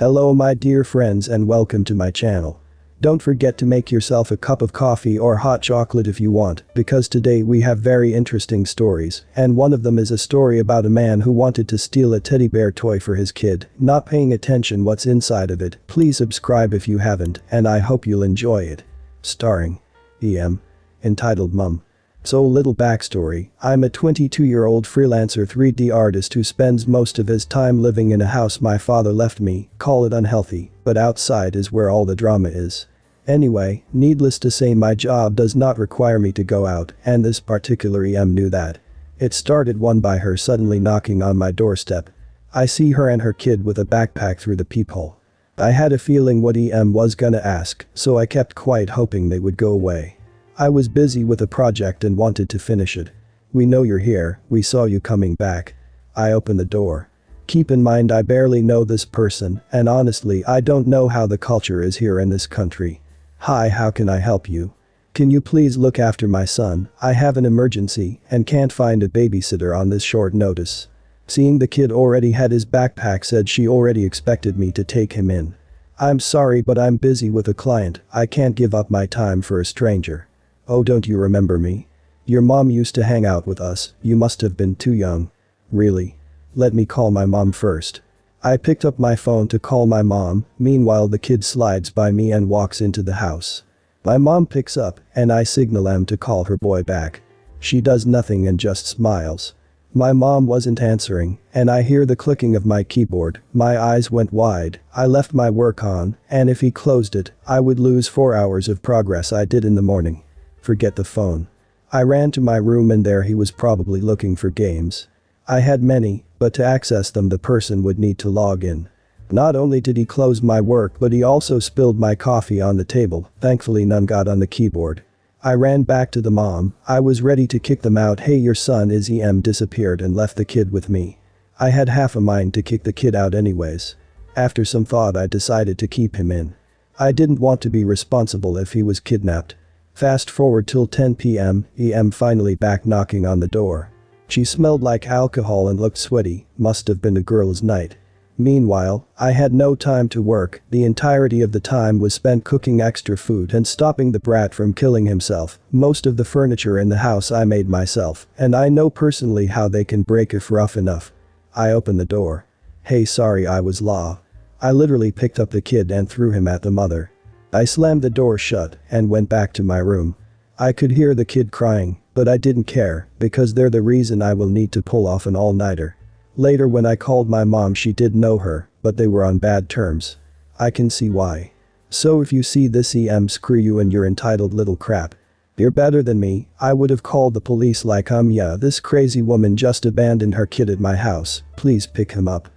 Hello my dear friends and welcome to my channel. Don't forget to make yourself a cup of coffee or hot chocolate if you want, because today we have very interesting stories, and one of them is a story about a man who wanted to steal a teddy bear toy for his kid, not paying attention what's inside of it. Please subscribe if you haven't, and I hope you'll enjoy it. Starring E.M. Entitled Mum. So little backstory, I'm a 22-year-old freelancer 3D artist who spends most of his time living in a house my father left me, call it unhealthy, but outside is where all the drama is. Anyway, needless to say my job does not require me to go out, and this particular EM knew that. It started one by her suddenly knocking on my doorstep. I see her and her kid with a backpack through the peephole. I had a feeling what EM was gonna ask, so I kept quiet hoping they would go away. I was busy with a project and wanted to finish it. We know you're here, we saw you coming back. I opened the door. Keep in mind I barely know this person, and honestly I don't know how the culture is here in this country. Hi, how can I help you? Can you please look after my son? I have an emergency and can't find a babysitter on this short notice. Seeing the kid already had his backpack said she already expected me to take him in. I'm sorry but I'm busy with a client, I can't give up my time for a stranger. Oh, don't you remember me? Your mom used to hang out with us, you must have been too young. Really? Let me call my mom first. I picked up my phone to call my mom, meanwhile the kid slides by me and walks into the house. My mom picks up, and I signal M to call her boy back. She does nothing and just smiles. My mom wasn't answering, and I hear the clicking of my keyboard. My eyes went wide. I left my work on, and if he closed it, I would lose 4 hours of progress I did in the morning. Forget the phone. I ran to my room and there he was probably looking for games. I had many, but to access them the person would need to log in. Not only did he close my work but he also spilled my coffee on the table, thankfully none got on the keyboard. I ran back to the mom, I was ready to kick them out. Hey, your son is EM disappeared and left the kid with me. I had half a mind to kick the kid out anyways. After some thought I decided to keep him in. I didn't want to be responsible if he was kidnapped. Fast forward till 10 p.m, EM finally back knocking on the door. She smelled like alcohol and looked sweaty, must have been a girl's night. Meanwhile, I had no time to work, the entirety of the time was spent cooking extra food and stopping the brat from killing himself. Most of the furniture in the house I made myself, and I know personally how they can break if rough enough. I opened the door. Hey, sorry I was law. I literally picked up the kid and threw him at the mother. I slammed the door shut and went back to my room. I could hear the kid crying, but I didn't care, because they're the reason I will need to pull off an all-nighter. Later when I called my mom she did know her, but they were on bad terms. I can see why. So if you see this EM, screw you and your entitled little crap. You're better than me, I would have called the police like yeah, this crazy woman just abandoned her kid at my house, please pick him up.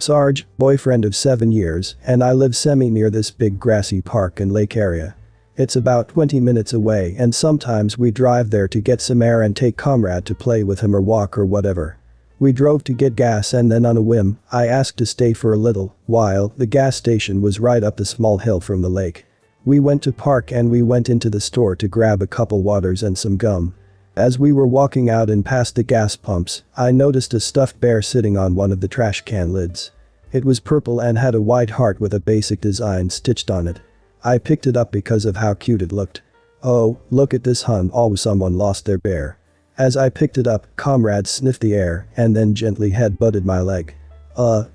Sarge, boyfriend of 7 years, and I live semi-near this big grassy park and lake area. It's about 20 minutes away and sometimes we drive there to get some air and take Comrade to play with him or walk or whatever. We drove to get gas and then on a whim, I asked to stay for a little while. The gas station was right up the small hill from the lake. We went to park and we went into the store to grab a couple waters and some gum. As we were walking out and past the gas pumps, I noticed a stuffed bear sitting on one of the trash can lids. It was purple and had a white heart with a basic design stitched on it. I picked it up because of how cute it looked. Oh, look at this hun, oh someone lost their bear. As I picked it up, Comrade sniffed the air and then gently head-butted my leg.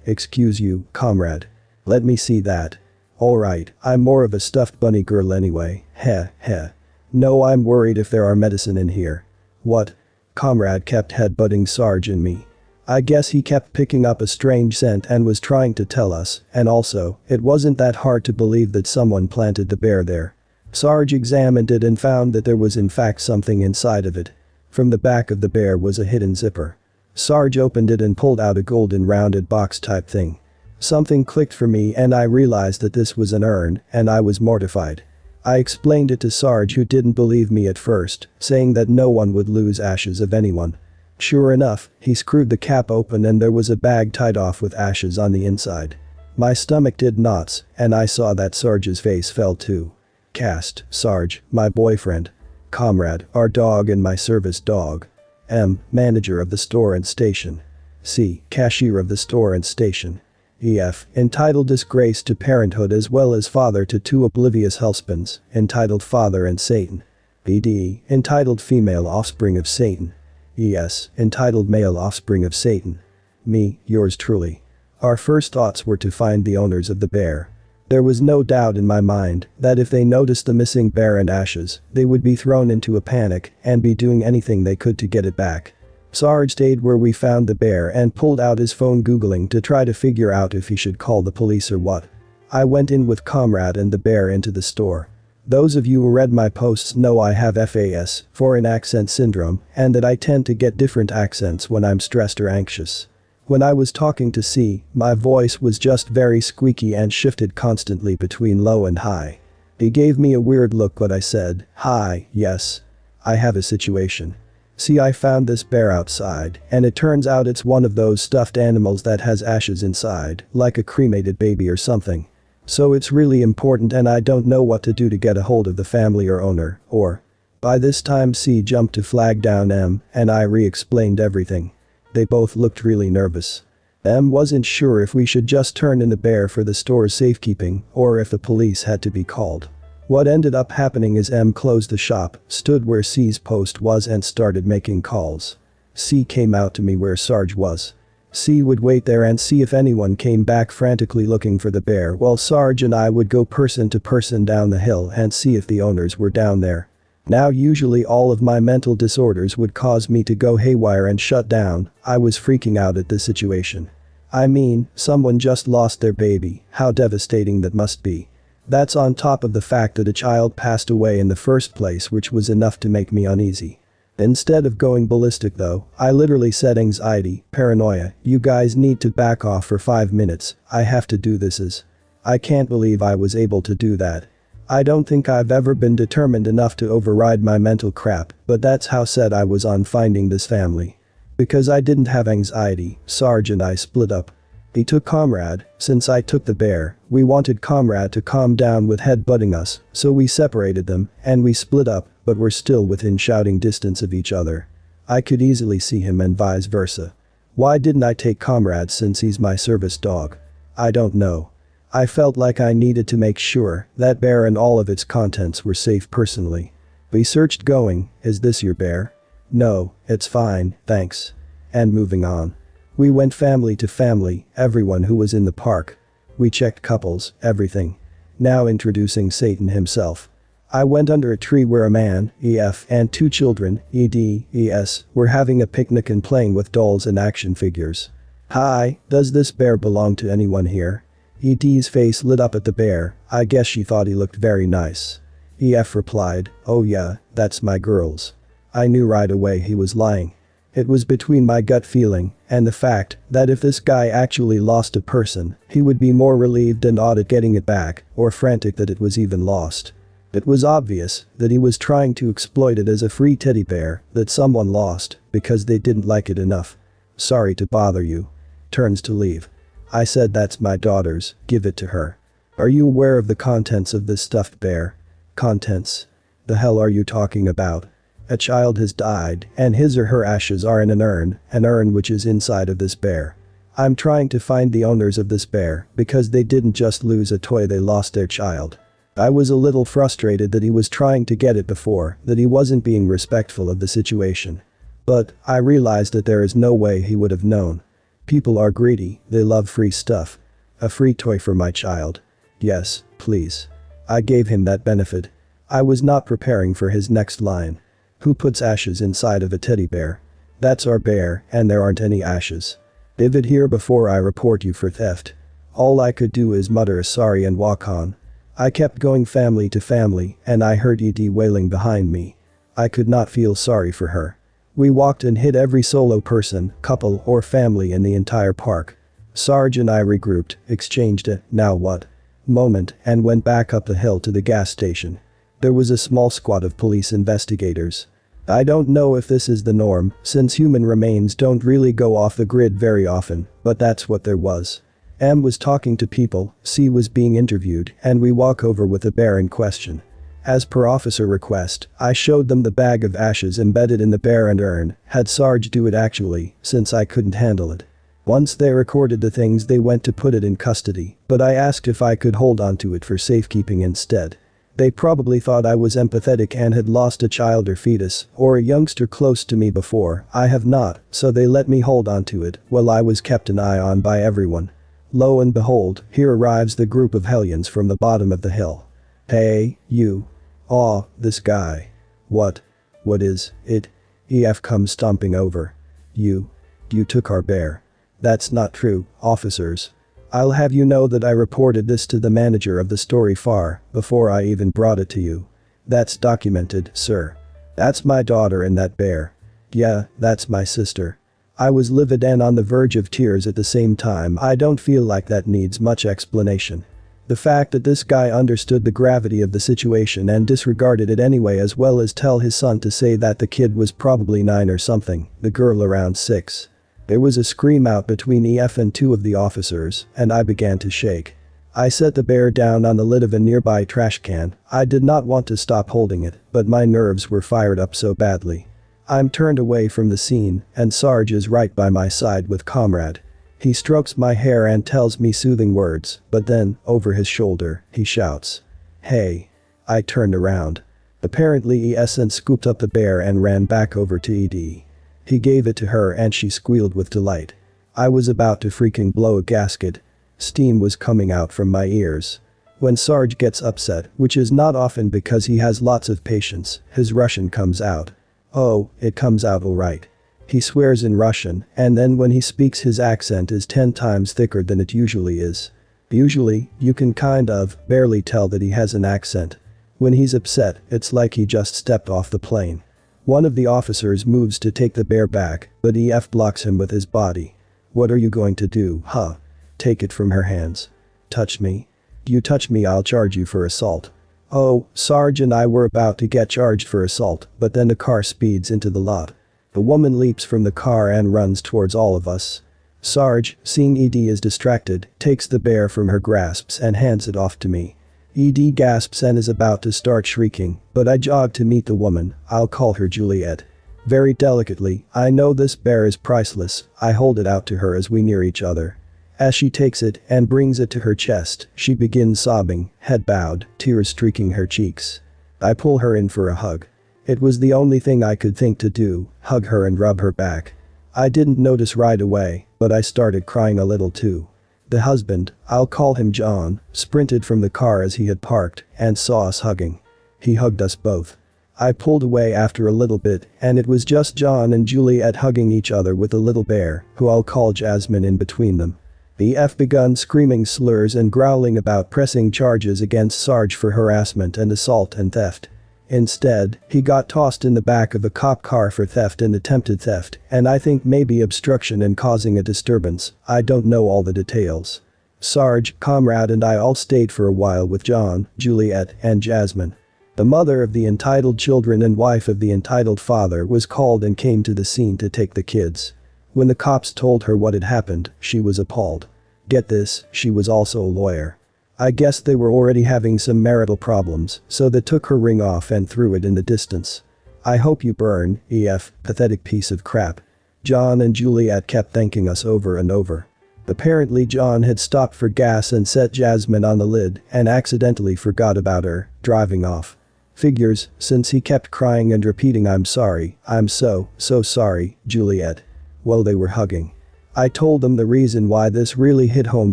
Excuse you, Comrade. Let me see that. Alright, I'm more of a stuffed bunny girl anyway, heh heh. No, I'm worried if there are medicine in here. What? Comrade kept head-butting Sarge and me. I guess he kept picking up a strange scent and was trying to tell us, and also, it wasn't that hard to believe that someone planted the bear there. Sarge examined it and found that there was in fact something inside of it. From the back of the bear was a hidden zipper. Sarge opened it and pulled out a golden rounded box type thing. Something clicked for me and I realized that this was an urn, and I was mortified. I explained it to Sarge who didn't believe me at first, saying that no one would lose ashes of anyone. Sure enough, he screwed the cap open and there was a bag tied off with ashes on the inside. My stomach did knots, and I saw that Sarge's face fell too. Cast, Sarge, my boyfriend. Comrade, our dog and my service dog. M, manager of the store and station. C, cashier of the store and station. EF, entitled Disgrace to Parenthood as well as Father to Two Oblivious Husbands, entitled Father and Satan. BD, entitled Female Offspring of Satan. ES, entitled Male Offspring of Satan. Me, yours truly. Our first thoughts were to find the owners of the bear. There was no doubt in my mind that if they noticed the missing bear and ashes, they would be thrown into a panic and be doing anything they could to get it back. Sarge stayed where we found the bear and pulled out his phone googling to try to figure out if he should call the police or what. I went in with Comrade and the bear into the store. Those of you who read my posts know I have FAS, foreign accent syndrome, and that I tend to get different accents when I'm stressed or anxious. When I was talking to C, my voice was just very squeaky and shifted constantly between low and high. He gave me a weird look but I said, "Hi, yes. I have a situation. See, I found this bear outside, and it turns out it's one of those stuffed animals that has ashes inside, like a cremated baby or something. So it's really important and I don't know what to do to get a hold of the family or owner, or." By this time C jumped to flag down M, and I re-explained everything. They both looked really nervous. M wasn't sure if we should just turn in the bear for the store's safekeeping or if the police had to be called. What ended up happening is M closed the shop, stood where C's post was and started making calls. C came out to me where Sarge was. C would wait there and see if anyone came back frantically looking for the bear while Sarge and I would go person to person down the hill and see if the owners were down there. Now usually all of my mental disorders would cause me to go haywire and shut down. I was freaking out at the situation. I mean, someone just lost their baby, how devastating that must be. That's on top of the fact that a child passed away in the first place, which was enough to make me uneasy. Instead of going ballistic though, I literally said, "Anxiety, paranoia, you guys need to back off for 5 minutes, I have to do this." I can't believe I was able to do that. I don't think I've ever been determined enough to override my mental crap, but that's how set I was on finding this family. Because I didn't have anxiety, Sarge and I split up. He took Comrade, since I took the bear, we wanted Comrade to calm down with headbutting us, so we separated them, and we split up, but we're still within shouting distance of each other. I could easily see him and vice versa. Why didn't I take Comrade since he's my service dog? I don't know. I felt like I needed to make sure that bear and all of its contents were safe personally. We searched going, "Is this your bear?" "No, it's fine, thanks." And moving on. We went family to family, everyone who was in the park. We checked couples, everything. Now introducing Satan himself. I went under a tree where a man, EF, and 2 children, ED, ES, were having a picnic and playing with dolls and action figures. "Hi, does this bear belong to anyone here?" ED's face lit up at the bear. I guess she thought he looked very nice. EF replied, "Oh yeah, that's my girl's." I knew right away he was lying. It was between my gut feeling and the fact that if this guy actually lost a person, he would be more relieved and awed at getting it back, or frantic that it was even lost. It was obvious that he was trying to exploit it as a free teddy bear that someone lost because they didn't like it enough. "Sorry to bother you." Turns to leave. I said, "That's my daughter's, give it to her." "Are you aware of the contents of this stuffed bear?" "Contents? The hell are you talking about?" "A child has died, and his or her ashes are in an urn which is inside of this bear. I'm trying to find the owners of this bear because they didn't just lose a toy, they lost their child." I was a little frustrated that he was trying to get it before, that he wasn't being respectful of the situation. But I realized that there is no way he would have known. People are greedy, they love free stuff. A free toy for my child. Yes, please. I gave him that benefit. I was not preparing for his next line. Who puts ashes inside of a teddy bear? That's our bear, and there aren't any ashes. Leave it here before I report you for theft. All I could do is mutter a sorry and walk on. I kept going family to family, and I heard ED wailing behind me. I could not feel sorry for her. We walked and hit every solo person, couple, or family in the entire park. Sarge and I regrouped, exchanged a "now what?" moment, and went back up the hill to the gas station. There was a small squad of police investigators. I don't know if this is the norm, since human remains don't really go off the grid very often, but that's what there was. M was talking to people, C was being interviewed, and we walk over with the bear in question. As per officer request, I showed them the bag of ashes embedded in the bear and urn, had Sarge do it actually, since I couldn't handle it. Once they recorded the things they went to put it in custody, but I asked if I could hold on to it for safekeeping instead. They probably thought I was empathetic and had lost a child or fetus, or a youngster close to me before. I have not, so they let me hold on to it, while I was kept an eye on by everyone. Lo and behold, here arrives the group of hellions from the bottom of the hill. Hey, you. Aw, this guy. What is it? EF comes stomping over. You took our bear. That's not true, officers. I'll have you know that I reported this to the manager of the story far before I even brought it to you. That's documented, sir. That's my daughter and that bear. Yeah, that's my sister. I was livid and on the verge of tears at the same time. I don't feel like that needs much explanation. The fact that this guy understood the gravity of the situation and disregarded it anyway, as well as tell his son to say that the kid was probably 9 or something, the girl around 6. There was a scream out between EF and 2 of the officers, and I began to shake. I set the bear down on the lid of a nearby trash can. I did not want to stop holding it, but my nerves were fired up so badly. I'm turned away from the scene, and Sarge is right by my side with Comrade. He strokes my hair and tells me soothing words, but then, over his shoulder, he shouts. Hey. I turned around. Apparently ESN scooped up the bear and ran back over to ED. He gave it to her and she squealed with delight. I was about to freaking blow a gasket. Steam was coming out from my ears. When Sarge gets upset, which is not often because he has lots of patience, his Russian comes out. Oh, it comes out alright. He swears in Russian, and then when he speaks his accent is 10 times thicker than it usually is. Usually, you can kind of barely tell that he has an accent. When he's upset, it's like he just stepped off the plane. One of the officers moves to take the bear back, but EF blocks him with his body. What are you going to do, huh? Take it from her hands. Touch me. You touch me, I'll charge you for assault. Oh, Sarge and I were about to get charged for assault, but then the car speeds into the lot. The woman leaps from the car and runs towards all of us. Sarge, seeing ED is distracted, takes the bear from her grasps and hands it off to me. ED gasps and is about to start shrieking, but I jog to meet the woman. I'll call her Juliet. Very delicately, I know this bear is priceless. I hold it out to her as we near each other. As she takes it and brings it to her chest, she begins sobbing, head bowed, tears streaking her cheeks. I pull her in for a hug. It was the only thing I could think to do, hug her and rub her back. I didn't notice right away, but I started crying a little too. The husband, I'll call him John, sprinted from the car as he had parked and saw us hugging. He hugged us both. I pulled away after a little bit and it was just John and Juliet hugging each other with a little bear, who I'll call Jasmine, in between them. The F begun screaming slurs and growling about pressing charges against Sarge for harassment and assault and theft. Instead, he got tossed in the back of a cop car for theft and attempted theft, and I think maybe obstruction and causing a disturbance. I don't know all the details. Sarge, Comrade and I all stayed for a while with John, Juliet, and Jasmine. The mother of the entitled children and wife of the entitled father was called and came to the scene to take the kids. When the cops told her what had happened, she was appalled. Get this, she was also a lawyer. I guess they were already having some marital problems, so they took her ring off and threw it in the distance. I hope you burn, EF, pathetic piece of crap. John and Juliet kept thanking us over and over. Apparently John had stopped for gas and set Jasmine on the lid and accidentally forgot about her, driving off. Figures, since he kept crying and repeating I'm sorry, I'm so sorry, Juliet. While they were hugging. I told them the reason why this really hit home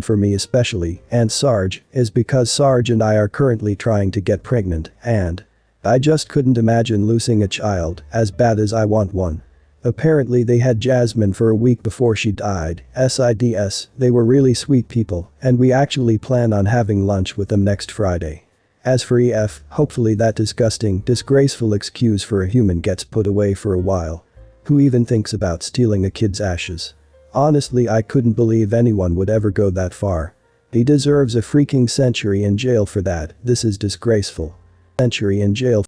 for me especially, and Sarge, is because Sarge and I are currently trying to get pregnant, and I just couldn't imagine losing a child, as bad as I want one. Apparently they had Jasmine for a week before she died, SIDS, they were really sweet people, and we actually plan on having lunch with them next Friday. As for EF, hopefully that disgusting, disgraceful excuse for a human gets put away for a while. Who even thinks about stealing a kid's ashes? Honestly, I couldn't believe anyone would ever go that far. He deserves a freaking century in jail for that. This is disgraceful. Century in jail.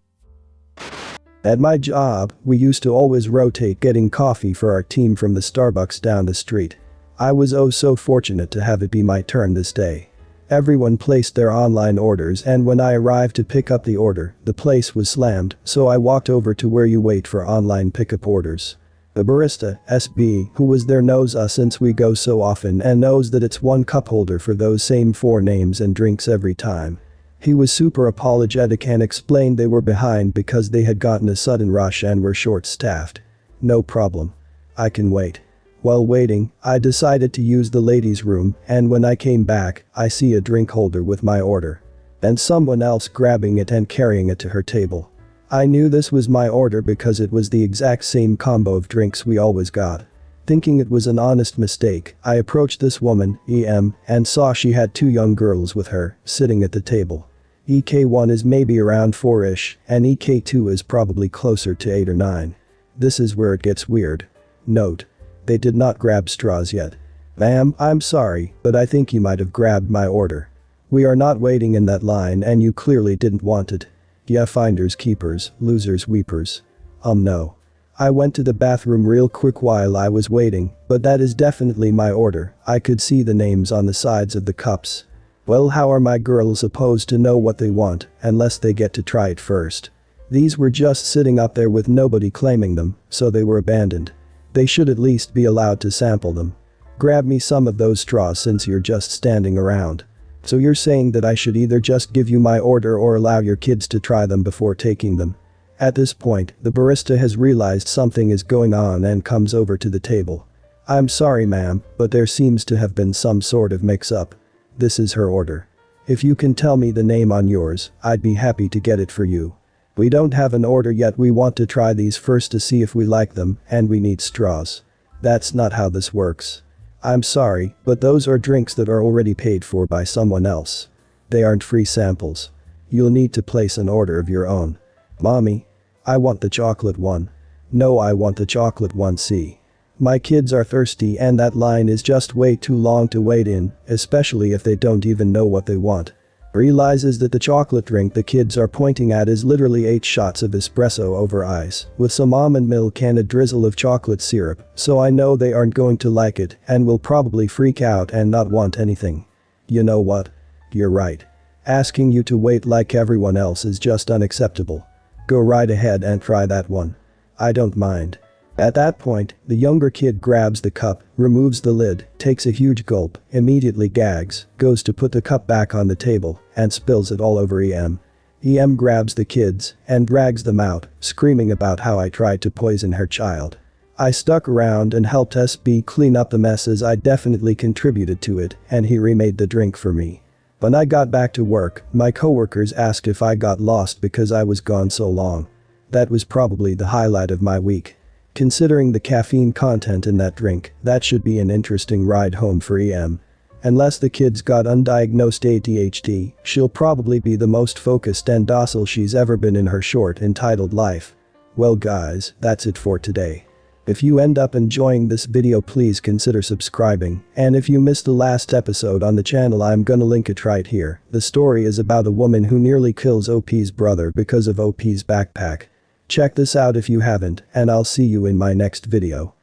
At my job, we used to always rotate getting coffee for our team from the Starbucks down the street. I was oh so fortunate to have it be my turn this day. Everyone placed their online orders and when I arrived to pick up the order, the place was slammed, so I walked over to where you wait for online pickup orders. The barista, SB, who was there knows us since we go so often and knows that it's one cup holder for those same 4 names and drinks every time. He was super apologetic and explained they were behind because they had gotten a sudden rush and were short-staffed. No problem. I can wait. While waiting, I decided to use the ladies' room, and when I came back, I see a drink holder with my order. And someone else grabbing it and carrying it to her table. I knew this was my order because it was the exact same combo of drinks we always got. Thinking it was an honest mistake, I approached this woman, EM, and saw she had 2 young girls with her, sitting at the table. EK1 is maybe around 4ish, and EK2 is probably closer to 8 or 9. This is where it gets weird. Note. They did not grab straws yet. Ma'am, I'm sorry, but I think you might have grabbed my order. We are not waiting in that line and you clearly didn't want it. Yeah, finders keepers, losers weepers. No. I went to the bathroom real quick while I was waiting, but that is definitely my order. I could see the names on the sides of the cups. Well, how are my girls supposed to know what they want unless they get to try it first? These were just sitting up there with nobody claiming them, so they were abandoned. They should at least be allowed to sample them. Grab me some of those straws since you're just standing around. So you're saying that I should either just give you my order or allow your kids to try them before taking them. At this point, the barista has realized something is going on and comes over to the table. I'm sorry ma'am, but there seems to have been some sort of mix-up. This is her order. If you can tell me the name on yours, I'd be happy to get it for you. We don't have an order yet, we want to try these first to see if we like them, and we need straws. That's not how this works. I'm sorry, but those are drinks that are already paid for by someone else. They aren't free samples. You'll need to place an order of your own. Mommy. I want the chocolate one. No, I want the chocolate one. See. My kids are thirsty and that line is just way too long to wait in, especially if they don't even know what they want. Realizes that the chocolate drink the kids are pointing at is literally 8 shots of espresso over ice, with some almond milk and a drizzle of chocolate syrup, so I know they aren't going to like it and will probably freak out and not want anything. You know what? You're right. Asking you to wait like everyone else is just unacceptable. Go right ahead and try that one. I don't mind. At that point, the younger kid grabs the cup, removes the lid, takes a huge gulp, immediately gags, goes to put the cup back on the table, and spills it all over EM. EM grabs the kids and drags them out, screaming about how I tried to poison her child. I stuck around and helped SB clean up the mess as I definitely contributed to it, and he remade the drink for me. When I got back to work, my coworkers asked if I got lost because I was gone so long. That was probably the highlight of my week. Considering the caffeine content in that drink, that should be an interesting ride home for EM. Unless the kid's got undiagnosed ADHD, she'll probably be the most focused and docile she's ever been in her short, entitled life. Well guys, that's it for today. If you end up enjoying this video, please consider subscribing, and if you missed the last episode on the channel, I'm gonna link it right here. The story is about a woman who nearly kills OP's brother because of OP's backpack. Check this out if you haven't, and I'll see you in my next video.